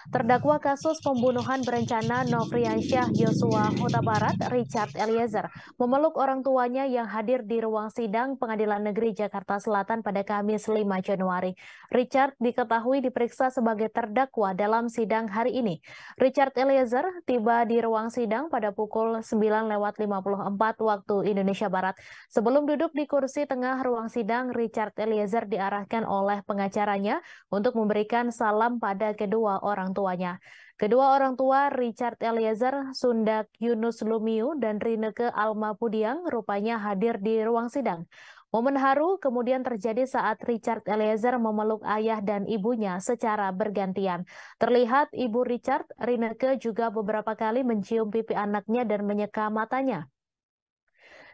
Terdakwa kasus pembunuhan berencana Nofriansyah Yosua Huta Barat, Richard Eliezer, memeluk orang tuanya yang hadir di ruang sidang Pengadilan Negeri Jakarta Selatan pada Kamis 5 Januari. Richard diketahui diperiksa sebagai terdakwa dalam sidang hari ini. Richard Eliezer tiba di ruang sidang pada pukul 9:54 waktu Indonesia Barat. Sebelum duduk di kursi tengah ruang sidang, Richard Eliezer diarahkan oleh pengacaranya untuk memberikan salam pada kedua orang tuanya. Kedua orang tua Richard Eliezer, Sundak Yunus Lumiu, dan Rineke Alma Pudiang rupanya hadir di ruang sidang. Momen haru kemudian terjadi saat Richard Eliezer memeluk ayah dan ibunya secara bergantian. Terlihat ibu Richard, Rineke, juga beberapa kali mencium pipi anaknya dan menyeka matanya.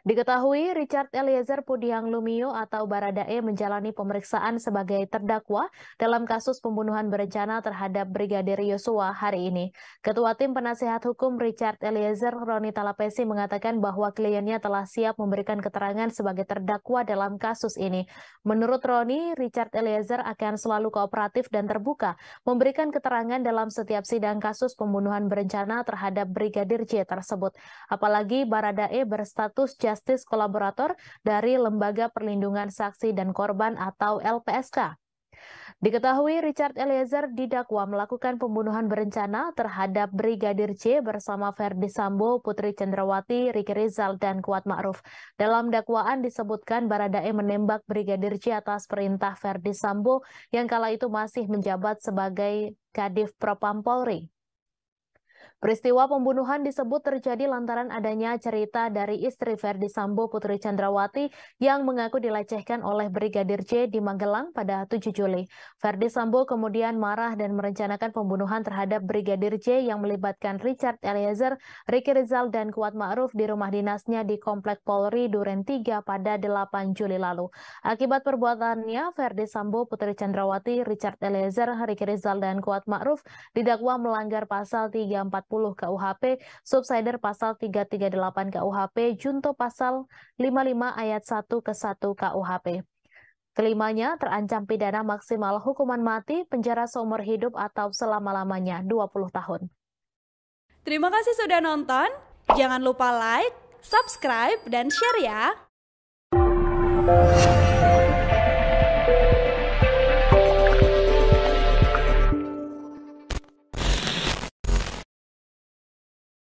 Diketahui Richard Eliezer Pudiang Lumiu atau Baradae menjalani pemeriksaan sebagai terdakwa dalam kasus pembunuhan berencana terhadap Brigadir Yosua hari ini. Ketua Tim Penasehat Hukum Richard Eliezer, Roni Talapesi, mengatakan bahwa kliennya telah siap memberikan keterangan sebagai terdakwa dalam kasus ini. Menurut Roni, Richard Eliezer akan selalu kooperatif dan terbuka memberikan keterangan dalam setiap sidang kasus pembunuhan berencana terhadap Brigadir J tersebut. Apalagi Baradae berstatus Justice Kolaborator dari Lembaga Perlindungan Saksi dan Korban atau LPSK. Diketahui Richard Eliezer didakwa melakukan pembunuhan berencana terhadap Brigadir J bersama Ferdi Sambo, Putri Chandrawati, Ricky Rizal, dan Kuat Ma'ruf. Dalam dakwaan disebutkan Baradae menembak Brigadir J atas perintah Ferdi Sambo yang kala itu masih menjabat sebagai Kadif Propam Polri. Peristiwa pembunuhan disebut terjadi lantaran adanya cerita dari istri Ferdi Sambo, Putri Chandrawati, yang mengaku dilecehkan oleh Brigadir J di Magelang pada 7 Juli. Ferdi Sambo kemudian marah dan merencanakan pembunuhan terhadap Brigadir J yang melibatkan Richard Eliezer, Ricky Rizal, dan Kuat Ma'ruf di rumah dinasnya di Komplek Polri Duren 3 pada 8 Juli lalu. Akibat perbuatannya, Ferdi Sambo, Putri Chandrawati, Richard Eliezer, Ricky Rizal, dan Kuat Ma'ruf didakwa melanggar pasal 340 KUHP, subsider pasal 338 KUHP, junto pasal 55 ayat 1 ke 1 KUHP. Kelimanya terancam pidana maksimal hukuman mati, penjara seumur hidup atau selama-lamanya 20 tahun. Terima kasih sudah nonton. Jangan lupa like, subscribe, dan share ya.